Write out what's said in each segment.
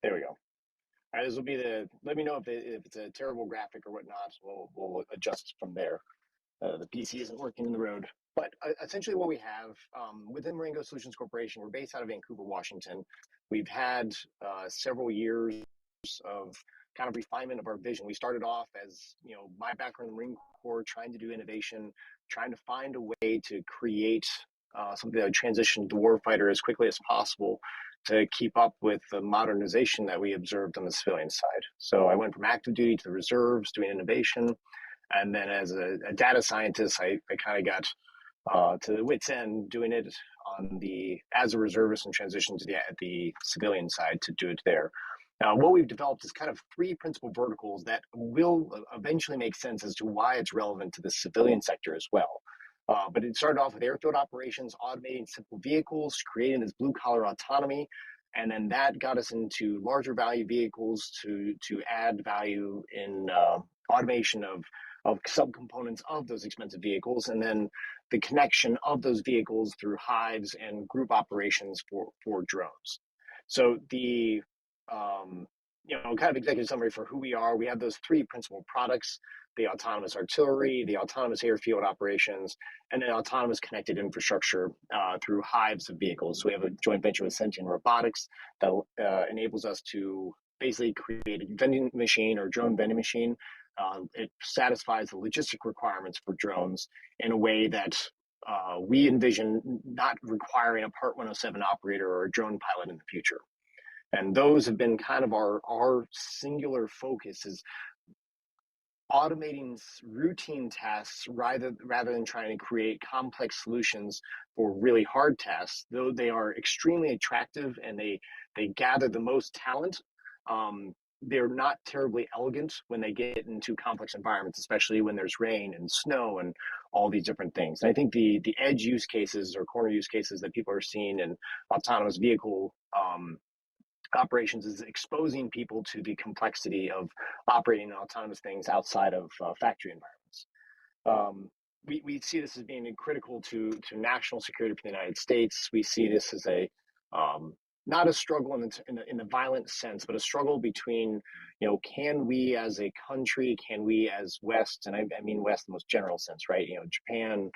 There we go. All right, this will be the. Let me know if it's a terrible graphic or whatnot. We'll adjust from there. The PC isn't working in the road. But essentially, what we have within Maren-GO Solutions Corporation, we're based out of Vancouver, Washington. We've had several years of kind of refinement of our vision. We started off as, my background in the Marine Corps, trying to do innovation, trying to find a way to create something that would transition to warfighter as quickly as possible to keep up with the modernization that we observed on the civilian side. So I went from active duty to the reserves, doing innovation. And then as a data scientist, I kind of got to the wit's end doing it as a reservist and transitioned to the civilian side to do it there. Now, what we've developed is kind of three principal verticals that will eventually make sense as to why it's relevant to the civilian sector as well. But it started off with airfield operations, automating simple vehicles, creating this blue-collar autonomy, and then that got us into larger value vehicles to add value in automation of subcomponents of those expensive vehicles, and then the connection of those vehicles through hives and group operations for drones. So the kind of executive summary for who we are. We have those three principal products: the autonomous artillery, the autonomous airfield operations, and then autonomous connected infrastructure through hives of vehicles. So we have a joint venture with Sentient Robotics that enables us to basically create a vending machine or drone vending machine. It satisfies the logistic requirements for drones in a way that we envision not requiring a Part 107 operator or a drone pilot in the future. And those have been kind of our singular focus, is automating routine tasks rather than trying to create complex solutions for really hard tasks. Though they are extremely attractive and they gather the most talent, they're not terribly elegant when they get into complex environments, especially when there's rain and snow and all these different things. And I think the edge use cases or corner use cases that people are seeing in autonomous vehicle operations is exposing people to the complexity of operating autonomous things outside of factory environments. We see this as being critical to national security for the United States. We see this as a not a struggle in the violent sense, but a struggle between, can we as a country, can we as West, and I mean West in the most general sense, right? Japan,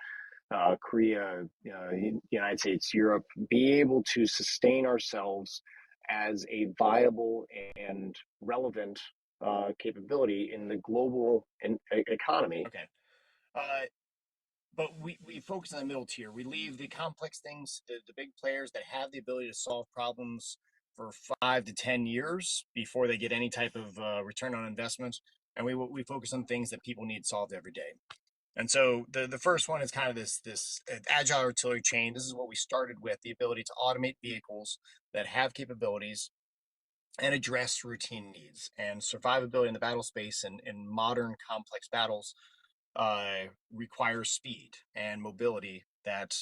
Korea, the United States, Europe, be able to sustain ourselves as a viable and relevant capability in the global economy. Okay. But we focus on the middle tier. We leave the complex things, the big players that have the ability to solve problems for 5 to 10 years before they get any type of return on investment. And we focus on things that people need solved every day. And so the first one is kind of this agile artillery chain. This is what we started with, the ability to automate vehicles that have capabilities and address routine needs. And survivability in the battle space and in modern complex battles requires speed and mobility that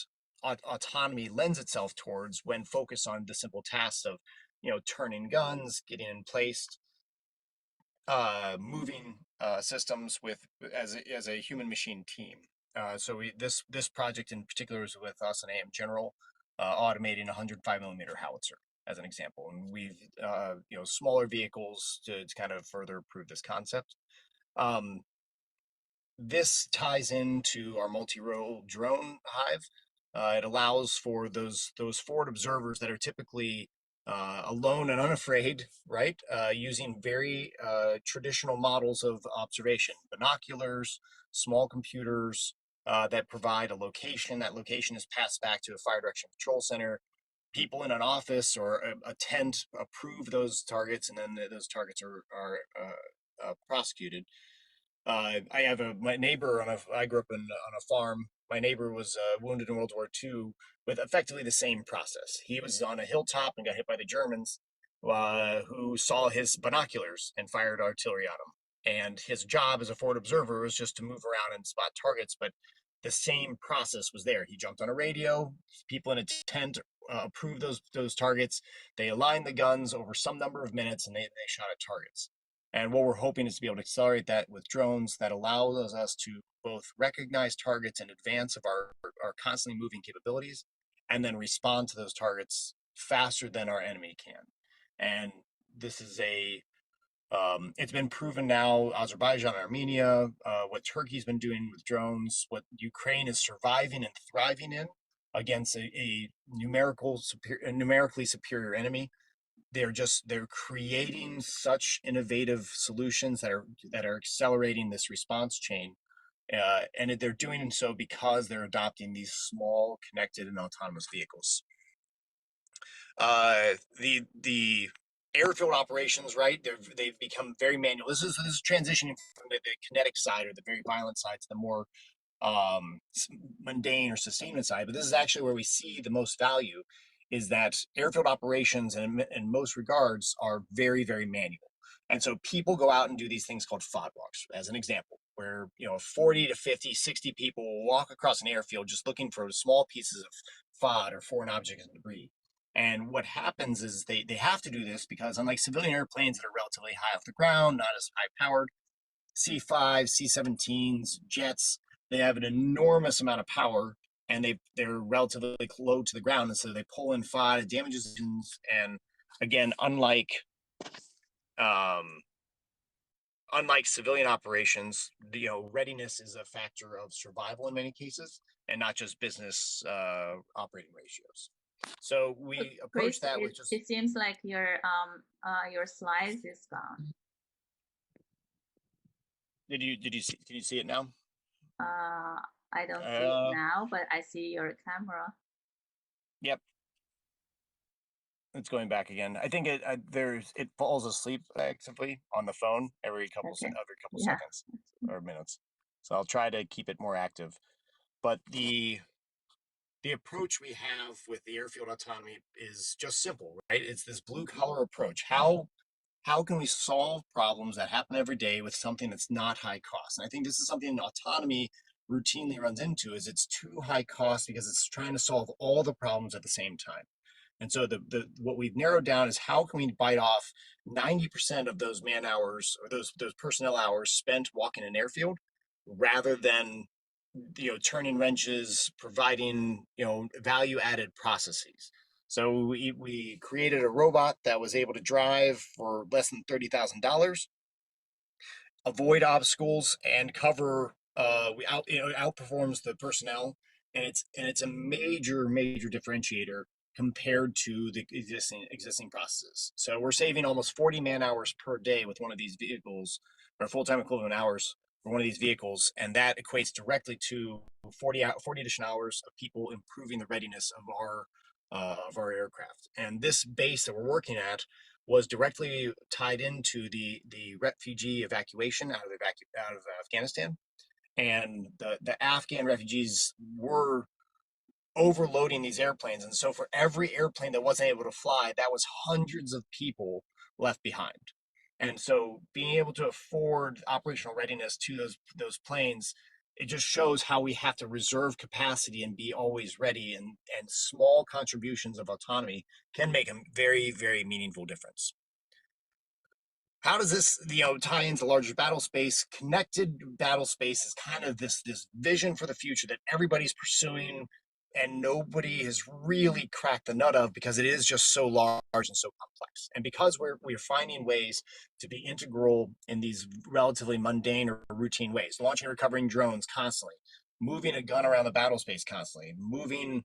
autonomy lends itself towards when focused on the simple tasks of, turning guns, getting in place, moving systems as a human machine team. So this project in particular is with us and AM General, automating a 105mm howitzer as an example, and we've smaller vehicles to kind of further prove this concept. This ties into our multi-role drone hive. It allows for those forward observers that are typically alone and unafraid, right? Using very traditional models of observation, binoculars, small computers that provide a location. That location is passed back to a fire direction control center. People in an office or a tent approve those targets, and then those targets are prosecuted. I have my neighbor I grew up on a farm. My neighbor was wounded in World War II with effectively the same process. He was on a hilltop and got hit by the Germans, who saw his binoculars and fired artillery at him. And his job as a forward observer was just to move around and spot targets, but the same process was there. He jumped on a radio. People in a tent approved those targets. They aligned the guns over some number of minutes, and they shot at targets. And what we're hoping is to be able to accelerate that with drones that allows us to both recognize targets in advance of our constantly moving capabilities, and then respond to those targets faster than our enemy can. And this is it's been proven now, Azerbaijan, Armenia, what Turkey's been doing with drones, what Ukraine is surviving and thriving in against a numerically superior enemy. They're creating such innovative solutions that are accelerating this response chain, and they're doing so because they're adopting these small, connected, and autonomous vehicles. The airfield operations, right? They've become very manual. This is transitioning from the kinetic side or the very violent side to the more mundane or sustainment side. But this is actually where we see the most value, is that airfield operations in most regards are very, very manual. And so people go out and do these things called FOD walks, as an example, where 40 to 50, 60 people will walk across an airfield just looking for small pieces of FOD or foreign objects and debris. And what happens is they have to do this because, unlike civilian airplanes that are relatively high off the ground, not as high powered, C5, C-17s, jets, they have an enormous amount of power, and they're relatively low to the ground, and so they pull in FOD, it damages engines, and again, um, unlike civilian operations, readiness is a factor of survival in many cases, and not just business operating ratios. So we approach Chris, that with just. it seems like your slides is gone. Did you see? Can you see it now? I don't see it now, but I see your camera. Yep. It's going back again. I think it falls asleep actively on the phone every couple seconds or minutes. So I'll try to keep it more active. But the approach we have with the airfield autonomy is just simple, right? It's this blue collar approach. How can we solve problems that happen every day with something that's not high cost? And I think this is something autonomy routinely runs into, is it's too high cost because it's trying to solve all the problems at the same time. And so what we've narrowed down is how can we bite off 90% of those man hours or those personnel hours spent walking an airfield, rather than turning wrenches, providing value added processes. So we created a robot that was able to drive for less than $30,000, avoid obstacles, and cover. It outperforms the personnel, and it's a major differentiator compared to the existing processes. So we're saving almost 40 man hours per day with one of these vehicles, or full-time equivalent hours for one of these vehicles, and that equates directly to 40 additional hours of people improving the readiness of our aircraft. And this base that we're working at was directly tied into the refugee evacuation out of Afghanistan, and the Afghan refugees were overloading these airplanes, and so for every airplane that wasn't able to fly, that was hundreds of people left behind. And so being able to afford operational readiness to those planes, it just shows how we have to reserve capacity and be always ready, and small contributions of autonomy can make a very, very meaningful difference. How does this tie into larger battle space? Connected battle space is kind of this vision for the future that everybody's pursuing, and nobody has really cracked the nut of, because it is just so large and so complex. And because we're finding ways to be integral in these relatively mundane or routine ways, launching and recovering drones constantly, moving a gun around the battle space constantly, moving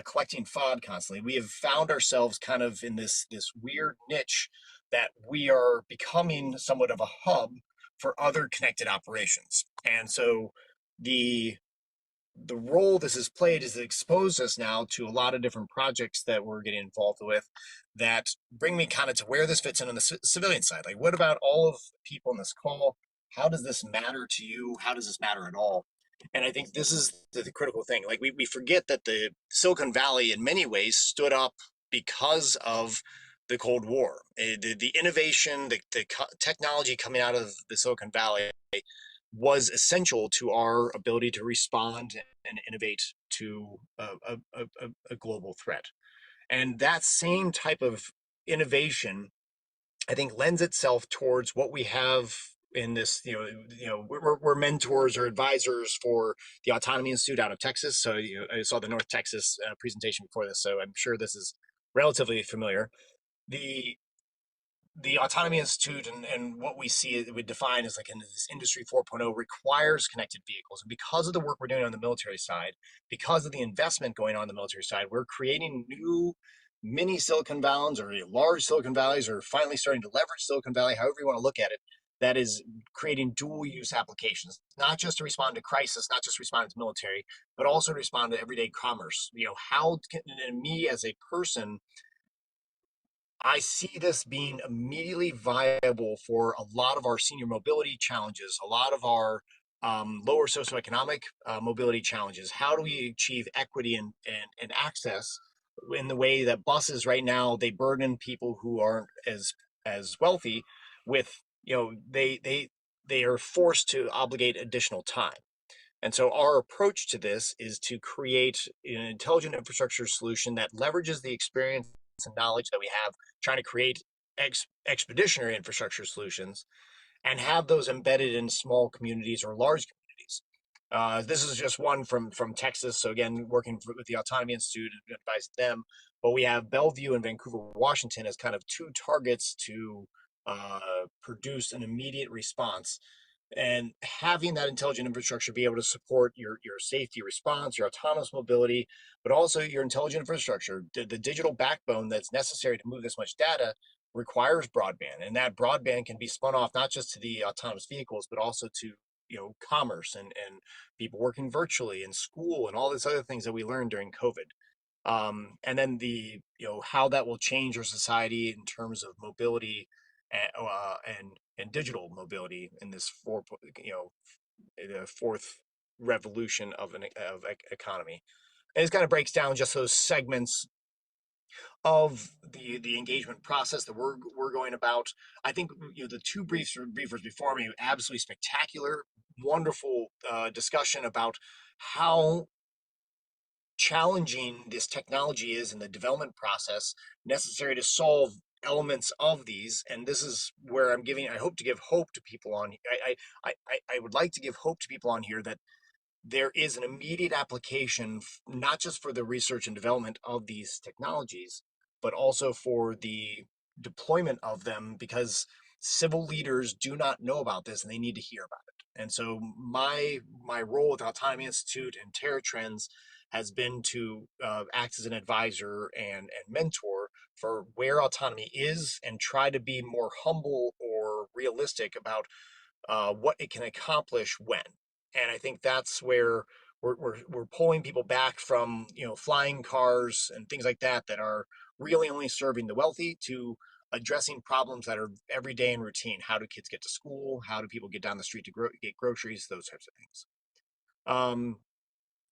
collecting FOD constantly, we have found ourselves kind of in this weird niche that we are becoming somewhat of a hub for other connected operations. And so the role this has played is it exposed us now to a lot of different projects that we're getting involved with, that bring me kind of to where this fits in on the civilian side. Like, what about all of the people in this call? How does this matter to you? How does this matter at all? And I think this is the critical thing. Like, we forget that the Silicon Valley in many ways stood up because of the Cold War. The innovation, the technology coming out of the Silicon Valley was essential to our ability to respond and innovate to a global threat. And that same type of innovation, I think, lends itself towards what we have in this. We're mentors or advisors for the Autonomy Institute out of Texas. So I saw the North Texas presentation before this, so I'm sure this is relatively familiar. The the Autonomy Institute and what we see we define as like in this Industry 4.0 requires connected vehicles. And because of the work we're doing on the military side, because of the investment going on the military side, we're creating new mini Silicon Valleys or large Silicon Valleys, or finally starting to leverage Silicon Valley, however you want to look at it, that is creating dual use applications, not just to respond to crisis, not just respond to military, but also to respond to everyday commerce. How can me as a person, I see this being immediately viable for a lot of our senior mobility challenges, a lot of our lower socioeconomic mobility challenges. How do we achieve equity and access in the way that buses right now, they burden people who aren't as wealthy with, they are forced to obligate additional time. And so our approach to this is to create an intelligent infrastructure solution that leverages the experience and knowledge that we have trying to create expeditionary infrastructure solutions and have those embedded in small communities or large communities. This is just one from Texas. So again, working with the Autonomy Institute and advising them, but we have Bellevue and Vancouver, Washington as kind of two targets to produce an immediate response, and having that intelligent infrastructure be able to support your safety response, your autonomous mobility, but also your intelligent infrastructure. The digital backbone that's necessary to move this much data requires broadband, and that broadband can be spun off not just to the autonomous vehicles, but also to commerce and people working virtually in school and all these other things that we learned during COVID. And then how that will change our society in terms of mobility and digital mobility in this the fourth revolution of economy. And it kind of breaks down just those segments of the engagement process that we're going about. I think the two briefers before me, absolutely spectacular, wonderful discussion about how challenging this technology is in the development process necessary to solve elements of these. And this is where I hope to give hope to people on. I would like to give hope to people on here that there is an immediate application, not just for the research and development of these technologies, but also for the deployment of them, because civil leaders do not know about this and they need to hear about it. And so my role with Autonomy Institute and Terra Trends has been to act as an advisor and mentor for where autonomy is, and try to be more humble or realistic about what it can accomplish when. And I think that's where we're pulling people back from flying cars and things like that that are really only serving the wealthy, to addressing problems that are everyday and routine. How do kids get to school? How do people get down the street to get groceries? Those types of things.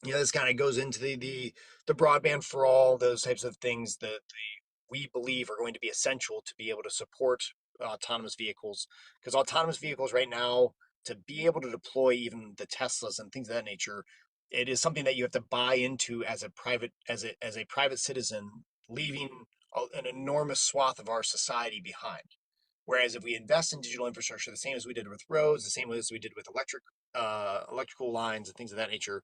This kind of goes into the broadband for all, those types of things that we believe are going to be essential to be able to support autonomous vehicles. Because autonomous vehicles right now, to be able to deploy even the Teslas and things of that nature, it is something that you have to buy into as a private citizen, leaving an enormous swath of our society behind. Whereas if we invest in digital infrastructure, the same as we did with roads, the same as we did with electrical lines and things of that nature,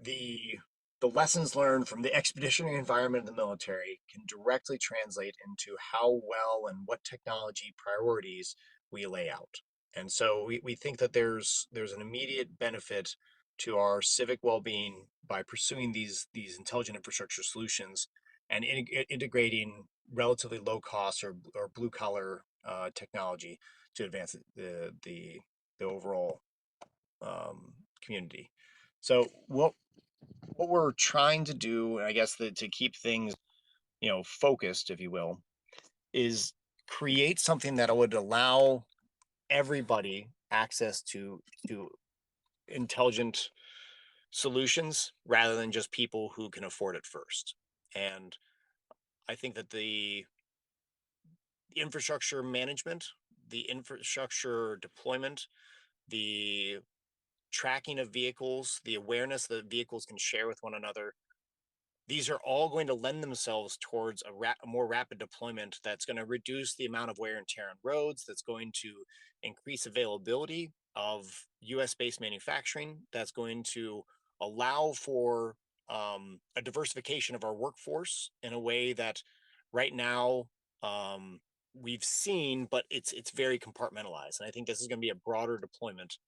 the lessons learned from the expeditionary environment in the military can directly translate into how well and what technology priorities we lay out. And so we think that there's an immediate benefit to our civic well-being by pursuing these intelligent infrastructure solutions and integrating relatively low cost or blue collar technology to advance the overall community. So what we're trying to do, I guess, to keep things, focused, if you will, is create something that would allow everybody access to intelligent solutions rather than just people who can afford it first. And I think that the infrastructure management, the infrastructure deployment, the tracking of vehicles, the awareness that vehicles can share with one another, these are all going to lend themselves towards a more rapid deployment that's going to reduce the amount of wear and tear on roads, that's going to increase availability of US-based manufacturing, that's going to allow for a diversification of our workforce in a way that right now we've seen, but it's very compartmentalized. And I think this is going to be a broader deployment.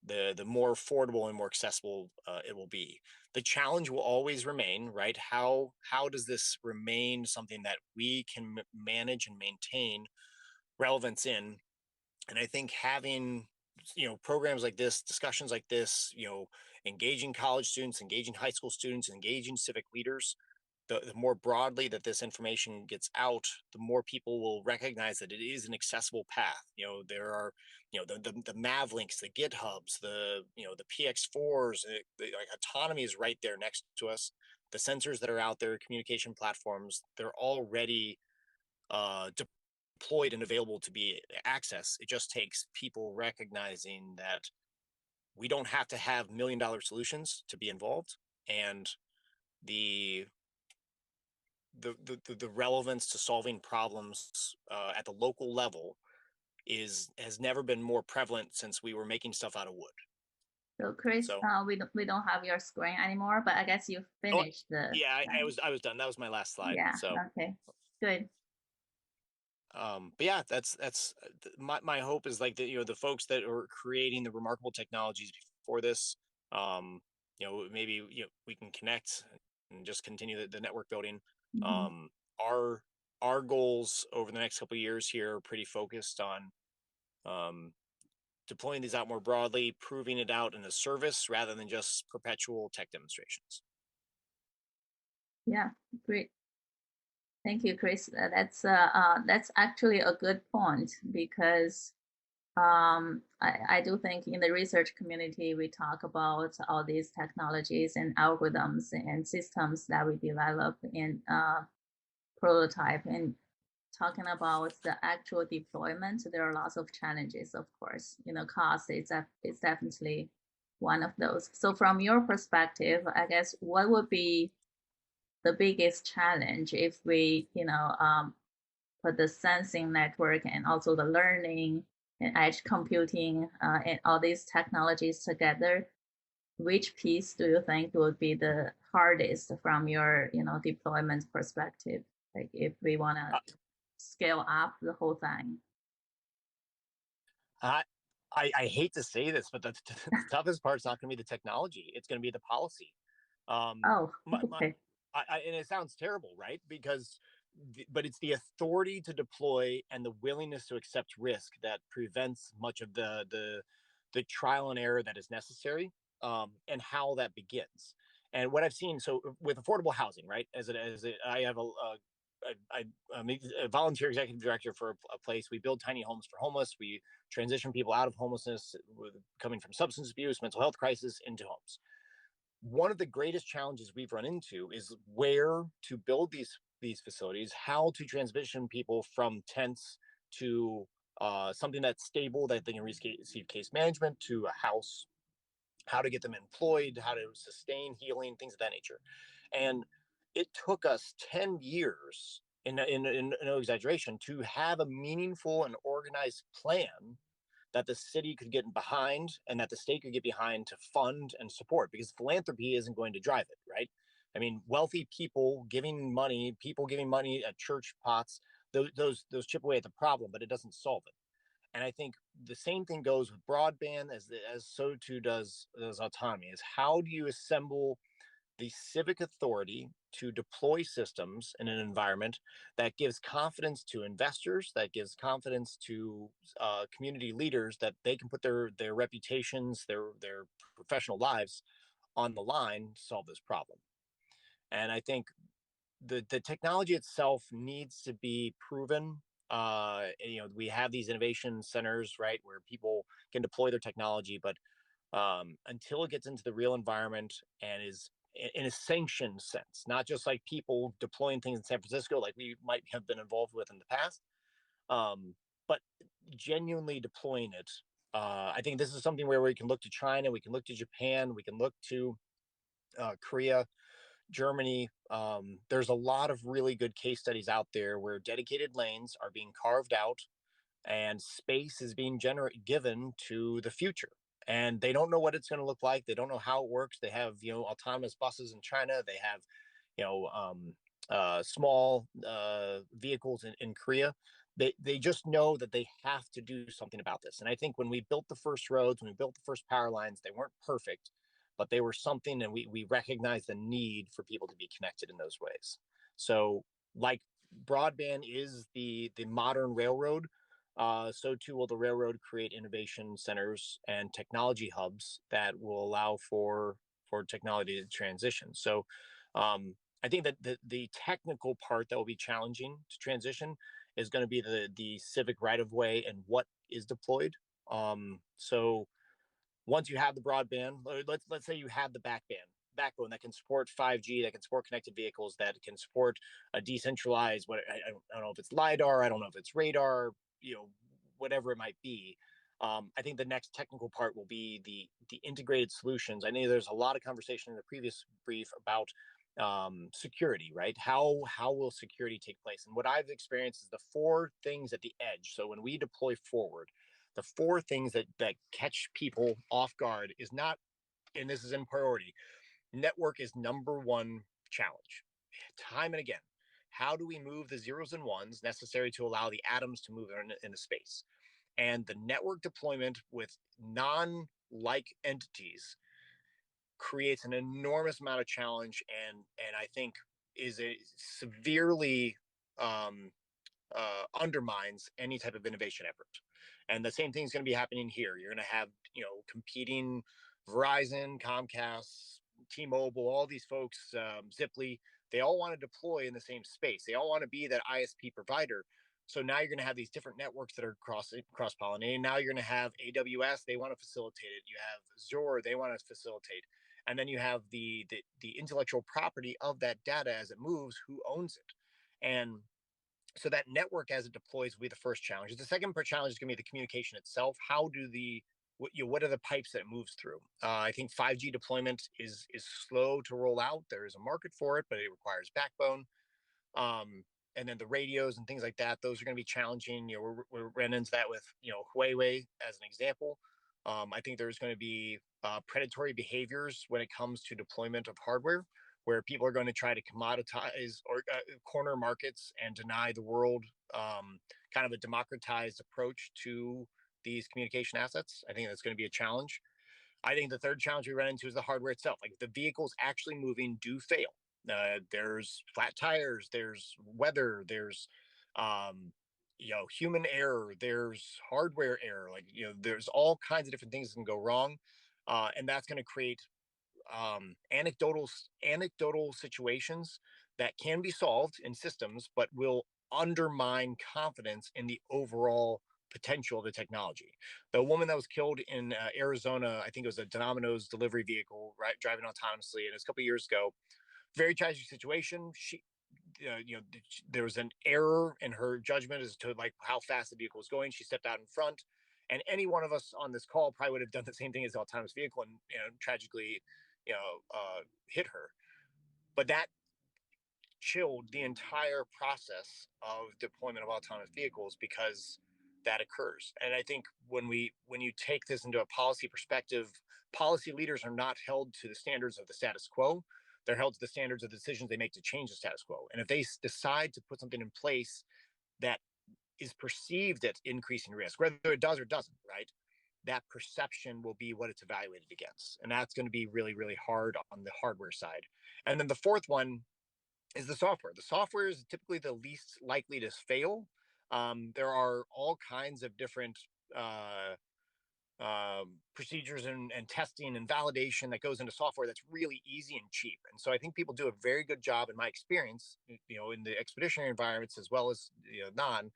The more affordable and more accessible it will be. The challenge will always remain, right? How does this remain something that we can manage and maintain relevance in? And I think having programs like this, discussions like this, engaging college students, engaging high school students, engaging civic leaders, the more broadly that this information gets out, the more people will recognize that it is an accessible path. There are, the Mav links, the GitHubs, the PX4s, like Autonomy is right there next to us. The sensors that are out there, communication platforms, they're already deployed and available to be accessed. It just takes people recognizing that we don't have to have $1 million solutions to be involved, and the relevance to solving problems at the local level has never been more prevalent since we were making stuff out of wood. So Chris, So we don't have your screen anymore, but I guess you finished the. yeah, I was done. That was my last slide. Yeah. So Okay. Good. but yeah, that's my hope is like the folks that are creating the remarkable technologies before this, maybe we can connect and just continue the network building. Mm-hmm. Our goals over the next couple of years here are pretty focused on deploying these out more broadly, proving it out in a service rather than just perpetual tech demonstrations. Yeah, great. Thank you, Chris. That's actually a good point because I do think in the research community we talk about all these technologies and algorithms and systems that we develop and prototype, and talking about the actual deployment. There are lots of challenges, of course. Cost is definitely one of those. So from your perspective, I guess what would be the biggest challenge if we, put the sensing network and also the learning and edge computing and all these technologies together? Which piece do you think would be the hardest from your, deployment perspective? Like if we want to scale up the whole thing. I I hate to say this, but the toughest part is not going to be the technology. It's going to be the policy. Oh, My, okay. and it sounds terrible, right? But it's the authority to deploy and the willingness to accept risk that prevents much of the trial and error that is necessary, and how that begins. And what I've seen, so with affordable housing, right? I have I'm a volunteer executive director for a place. We build tiny homes for homeless. We transition people out of homelessness, coming from substance abuse, mental health crisis, into homes. One of the greatest challenges we've run into is where to build these facilities, how to transition people from tents to something that's stable that they can receive case management, to a house, how to get them employed, how to sustain healing, things of that nature. And it took us 10 years, in no exaggeration, to have a meaningful and organized plan that the city could get behind and that the state could get behind to fund and support, because philanthropy isn't going to drive it, right? I mean, wealthy people giving money, at church pots, those chip away at the problem, but it doesn't solve it. And I think the same thing goes with broadband, as so too does autonomy. Is how do you assemble the civic authority to deploy systems in an environment that gives confidence to investors, that gives confidence to community leaders, that they can put their reputations, their professional lives on the line to solve this problem. And I think the technology itself needs to be proven. We have these innovation centers, right, where people can deploy their technology, but until it gets into the real environment and is in a sanctioned sense, not just like people deploying things in San Francisco like we might have been involved with in the past, but genuinely deploying it. I think this is something where we can look to China, we can look to Japan, we can look to Korea, Germany. There's a lot of really good case studies out there where dedicated lanes are being carved out and space is being given to the future. And they don't know what it's going to look like. They don't know how it works. They have, autonomous buses in China. They have, small vehicles in Korea. they just know that they have to do something about this. And I think when we built the first roads, when we built the first power lines, they weren't perfect, but they were something, and we recognized the need for people to be connected in those ways. So, like broadband is the modern railroad, so too will the railroad create innovation centers and technology hubs that will allow for technology to transition. So, I think that the technical part that will be challenging to transition is going to be the civic right of way and what is deployed. So once you have the broadband, let's say you have the backbone that can support 5G, that can support connected vehicles, that can support a decentralized, what I don't know if it's lidar, I don't know if it's radar, whatever it might be. I think the next technical part will be the integrated solutions. I know there's a lot of conversation in the previous brief about security, right? How will security take place? And what I've experienced is the four things at the edge. So when we deploy forward, the four things that catch people off guard is not, and this is in priority, network is number one challenge. Time and again, how do we move the zeros and ones necessary to allow the atoms to move into space? And the network deployment with non-like entities creates an enormous amount of challenge, and I think is a severely undermines any type of innovation effort. And the same thing is going to be happening here. You're going to have competing Verizon, Comcast, T-Mobile, all these folks, Ziply. They all want to deploy in the same space. They all want to be that ISP provider. So now you're going to have these different networks that are cross pollinating. Now you're going to have AWS. They want to facilitate it. You have Azure. They want to facilitate. And then you have the intellectual property of that data as it moves. Who owns it? And so that network as it deploys will be the first challenge. The second challenge is going to be the communication itself. How do what are the pipes that it moves through? I think 5G deployment is slow to roll out. There is a market for it, but it requires backbone. And then the radios and things like that, those are going to be challenging. We're running into that with Huawei as an example. I think there's going to be predatory behaviors when it comes to deployment of hardware, where people are going to try to commoditize or corner markets and deny the world kind of a democratized approach to these communication assets. I think that's going to be a challenge. I think the third challenge we run into is the hardware itself. Like, the vehicles actually moving do fail. There's flat tires, there's weather, there's human error, there's hardware error. Like, there's all kinds of different things that can go wrong, and that's going to create anecdotal situations that can be solved in systems, but will undermine confidence in the overall potential of the technology. The woman that was killed in Arizona, I think it was a Domino's delivery vehicle, right, driving autonomously, and it was a couple of years ago. Very tragic situation. There was an error in her judgment as to like how fast the vehicle was going. She stepped out in front, and any one of us on this call probably would have done the same thing as the autonomous vehicle, and tragically, hit her. But that chilled the entire process of deployment of autonomous vehicles because that occurs. And I think when you take this into a policy perspective, policy leaders are not held to the standards of the status quo. They're held to the standards of the decisions they make to change the status quo. And if they decide to put something in place that is perceived as increasing risk, whether it does or doesn't, right? That perception will be what it's evaluated against. And that's going to be really, really hard on the hardware side. And then the fourth one is the software. The software is typically the least likely to fail. There are all kinds of different procedures and testing and validation that goes into software that's really easy and cheap. And so I think people do a very good job, in my experience, in the expeditionary environments as well as non,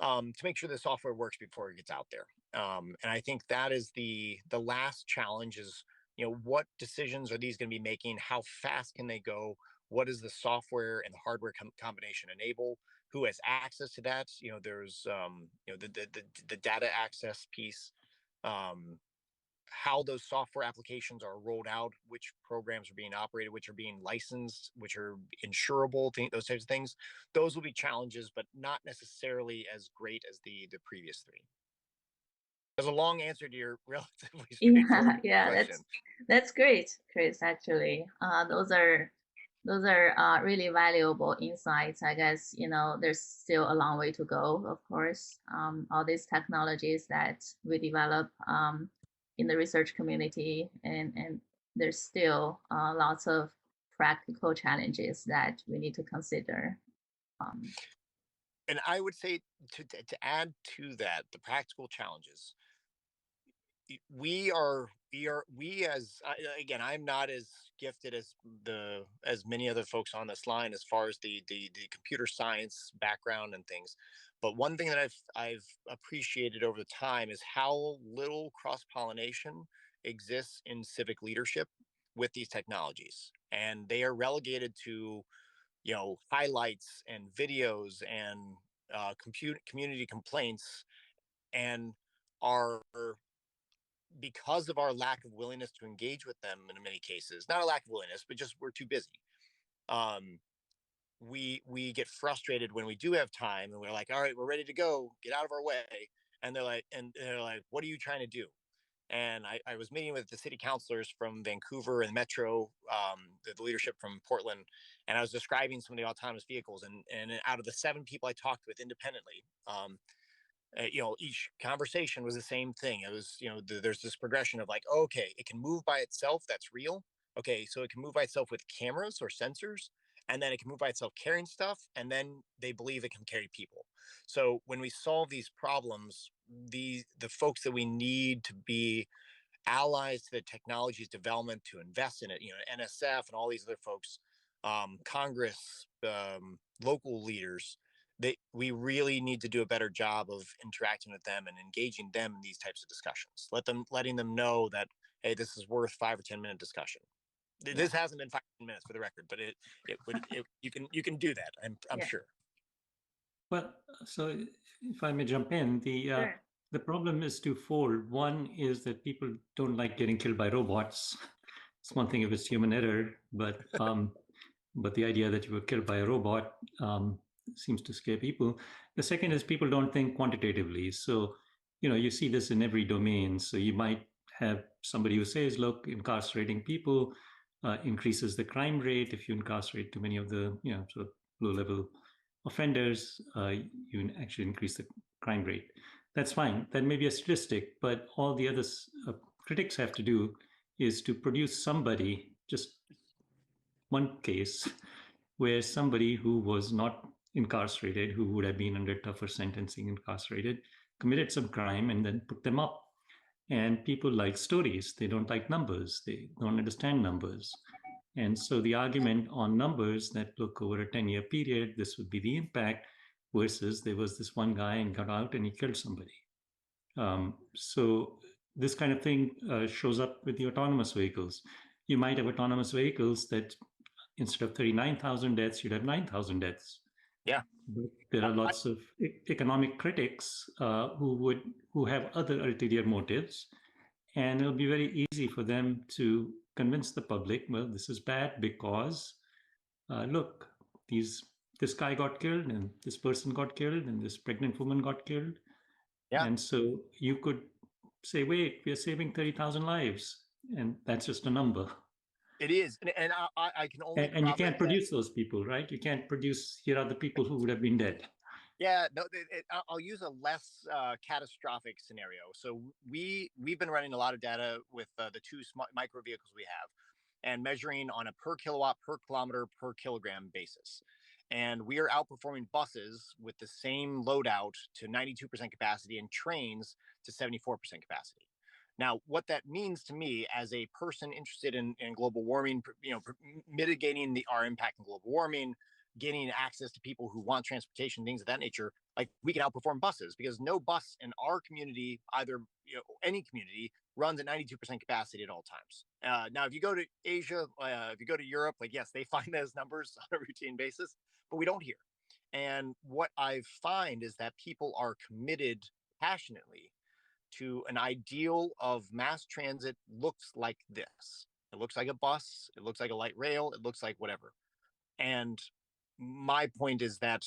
to make sure the software works before it gets out there. And I think that is the last challenge is, what decisions are these going to be making? How fast can they go? What does the software and the hardware combination enable? Who has access to that? There's the data access piece. How those software applications are rolled out, which programs are being operated, which are being licensed, which are insurable, those types of things. Those will be challenges, but not necessarily as great as the previous three. There's a long answer to your relatively straightforward Yeah, question. that's great, Chris. Actually, those are those are really valuable insights. I guess, there's still a long way to go, of course. All these technologies that we develop in the research community, and there's still lots of practical challenges that we need to consider. And I would say to add to that, the practical challenges, we as again, I'm not as gifted as many other folks on this line as far as the computer science background and things, but one thing that I've appreciated over the time is how little cross pollination exists in civic leadership with these technologies, and they are relegated to highlights and videos and community complaints, and are, because of our lack of willingness to engage with them in many cases, not a lack of willingness, but just we're too busy. Um, we get frustrated when we do have time and we're like, all right, we're ready to go, get out of our way. And they're like, what are you trying to do? And I was meeting with the city councilors from Vancouver and Metro, the leadership from Portland, and I was describing some of the autonomous vehicles. And out of the 7 people I talked with independently, each conversation was the same thing. It was, there's this progression of like, oh, okay, it can move by itself. That's real. Okay, so it can move by itself with cameras or sensors, and then it can move by itself carrying stuff, and then they believe it can carry people. So when we solve these problems, the folks that we need to be allies to the technology's development to invest in it, NSF and all these other folks, Congress, local leaders, we really need to do a better job of interacting with them and engaging them in these types of discussions. Letting them know that, hey, this is worth 5 or 10 minute discussion. Yeah. This hasn't been 5 minutes for the record, but you can do that. I'm Yeah. sure. Well, so if I may jump in, Sure. the problem is twofold. One is that people don't like getting killed by robots. It's one thing if it's human error, but the idea that you were killed by a robot seems to scare people. The second is people don't think quantitatively. So, you see this in every domain. So you might have somebody who says, look, incarcerating people increases the crime rate. If you incarcerate too many of the, sort of low-level offenders, you actually increase the crime rate. That's fine. That may be a statistic, but all the other critics have to do is to produce somebody, just one case, where somebody who was not incarcerated, who would have been under tougher sentencing incarcerated, committed some crime and then put them up. And people like stories. They don't like numbers. They don't understand numbers. And so the argument on numbers that look over a 10-year period, this would be the impact, versus there was this one guy and got out and he killed somebody. So this kind of thing shows up with the autonomous vehicles. You might have autonomous vehicles that instead of 39,000 deaths, you'd have 9,000 deaths. Yeah. But there are lots of economic critics who have other ulterior motives, and it'll be very easy for them to convince the public, well, this is bad because look, this guy got killed and this person got killed and this pregnant woman got killed. Yeah. And so you could say, wait, we are saving 30,000 lives, and that's just a number. It is, and I can only and you can't produce those people, right? You can't produce, here are the people who would have been dead. Yeah, no, I'll use a less catastrophic scenario. So we've been running a lot of data with the 2 micro vehicles we have, and measuring on a per kilowatt, per kilometer, per kilogram basis. And we are outperforming buses with the same loadout to 92% capacity and trains to 74% capacity. Now, what that means to me as a person interested in global warming, mitigating our impact on global warming, getting access to people who want transportation, things of that nature, like we can outperform buses, because no bus in our community, either any community, runs at 92% capacity at all times. Now, if you go to Asia, if you go to Europe, like, yes, they find those numbers on a routine basis, but we don't here. And what I find is that people are committed passionately to an ideal of mass transit looks like this. It looks like a bus, it looks like a light rail, it looks like whatever. And my point is that,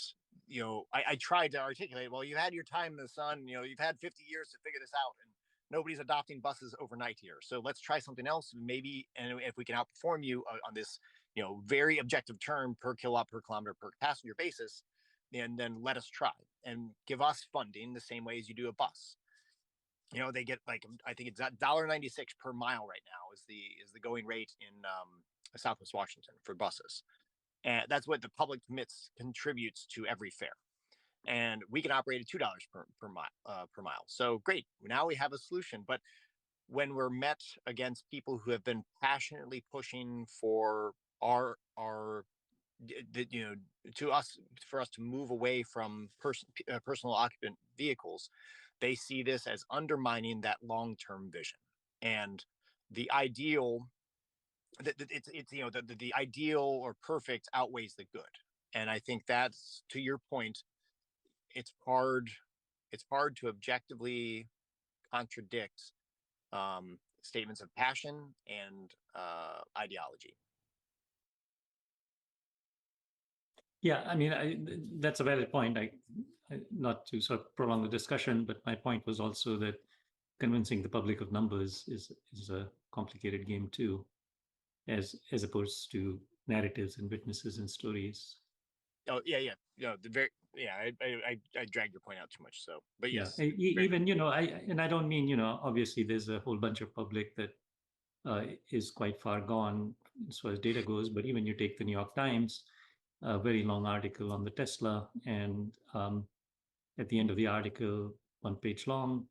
I tried to articulate, well, you had your time in the sun, you've had 50 years to figure this out, and nobody's adopting buses overnight here. So let's try something else, maybe, and if we can outperform you on this very objective term per kilowatt per kilometer per passenger basis, and then let us try and give us funding the same way as you do a bus. They get I think it's $1.96 per mile right now is the going rate in Southwest Washington for buses, and that's what the public contributes to every fare. And we can operate at $2 per mile. So great, now we have a solution. But when we're met against people who have been passionately pushing for for us to move away from personal occupant vehicles, they see this as undermining that long-term vision. And the ideal, the ideal or perfect outweighs the good. And I think that's, to your point, it's hard to objectively contradict statements of passion and ideology. Yeah, I mean, that's a valid point. Not to sort of prolong the discussion, but my point was also that convincing the public of numbers is a complicated game too, as opposed to narratives and witnesses and stories. Oh yeah. I dragged your point out too much. So, but yes, yeah. Even I don't mean obviously there's a whole bunch of public that is quite far gone as far as data goes, but even you take the New York Times, a very long article on the Tesla, and at the end of the article, 1 page long,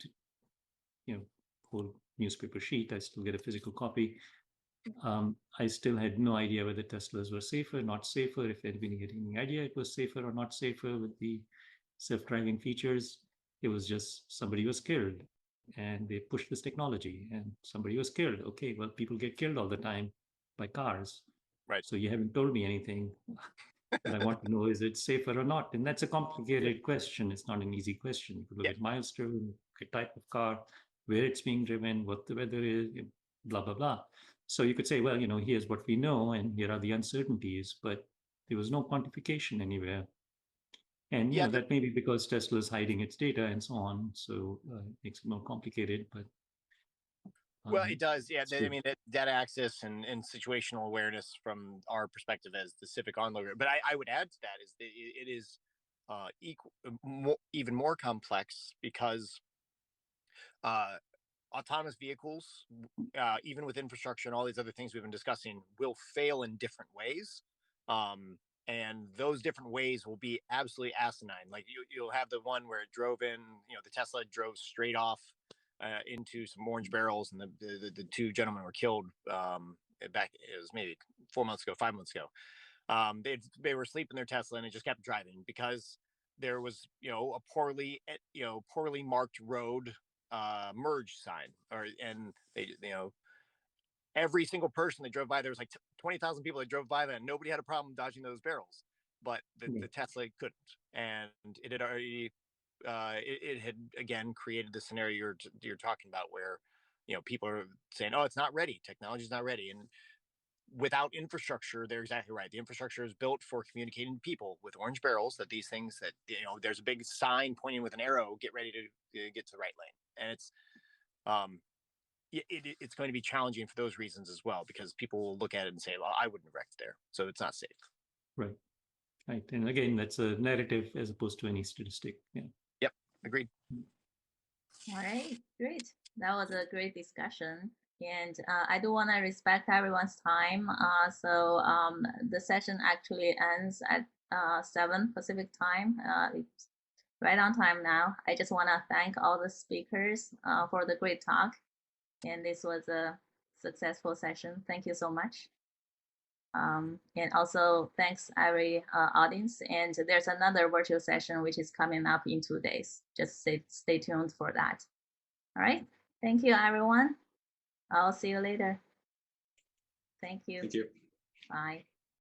whole newspaper sheet. I still get a physical copy. I still had no idea whether Teslas were safer, not safer, if anybody had any idea it was safer or not safer with the self-driving features. It was just somebody was killed and they pushed this technology and somebody was killed. Okay, well, people get killed all the time by cars. Right. So you haven't told me anything. But I want to know, is it safer or not? And that's a complicated question. It's not an easy question. You could look at miles driven, a type of car, where it's being driven, what the weather is, blah, blah, blah. So you could say, well, here's what we know and here are the uncertainties, but there was no quantification anywhere. And that may be because Tesla is hiding its data and so on. So it makes it more complicated, but well, it does. Yeah. I mean, data access and situational awareness from our perspective as the civic onlooker. But I would add to that is that it is even more complex because autonomous vehicles, even with infrastructure and all these other things we've been discussing, will fail in different ways. And those different ways will be absolutely asinine. Like you'll have the one where it drove in, the Tesla drove straight off into some orange barrels, and the two gentlemen were killed back. It was maybe 5 months ago. They were asleep in their Tesla and it just kept driving because there was a poorly marked road merge sign, and they every single person that drove by, there was like 20,000 people that drove by that, and nobody had a problem dodging those barrels, but the Tesla couldn't, and it had already it had again created the scenario you're talking about where people are saying, oh, it's not ready, technology's not ready. And without infrastructure, they're exactly right. The infrastructure is built for communicating to people with orange barrels that these things that there's a big sign pointing with an arrow, get ready to get to the right lane. And it's going to be challenging for those reasons as well, because people will look at it and say, well, I wouldn't have wrecked there, so it's not safe. Right. And again, that's a narrative as opposed to any statistic. Yep, agreed. All right, great. That was a great discussion. And I do want to respect everyone's time. So the session actually ends at 7 Pacific time. It's right on time now. I just want to thank all the speakers for the great talk. And this was a successful session. Thank you so much. And also thanks every audience. And there's another virtual session which is coming up in 2 days. Just stay tuned for that. All right. Thank you, everyone. I'll see you later. Thank you. Thank you. Bye.